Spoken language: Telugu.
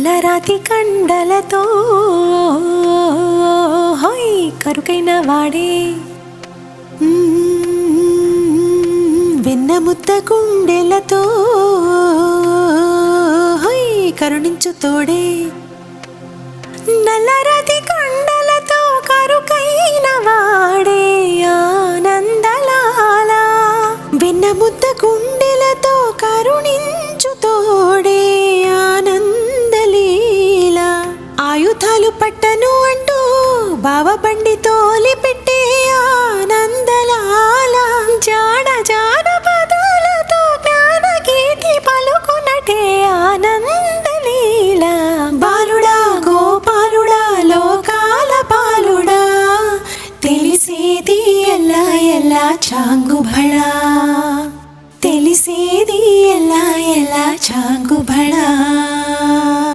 నల్లరాతి కండలతో హోయ్ కరుకైన వాడే వెన్నముద్ద గుండెలతో హోయ్ కరుణించు తోడే నల్లరాతి కండలతో కరుకైన వాడే ఆనందలాల వెన్నముద్ద గుండెలతో కరుణించు తోడే ఆనందలీల ఆయుధాలు పట్టను అంటూ బావబండి తోలి పెట్టే ఆనందలాల జాడ జాడ పదాలతో జ్ఞానగీతి పలుకునటే ఆనందలీల బాలుడా గోపాలుడా లోకాల పాలుడా తెలిసేది ఎలా ఎలా చాంగుబళా తెలిసేది ఎలా ఎలా చాంగుబళా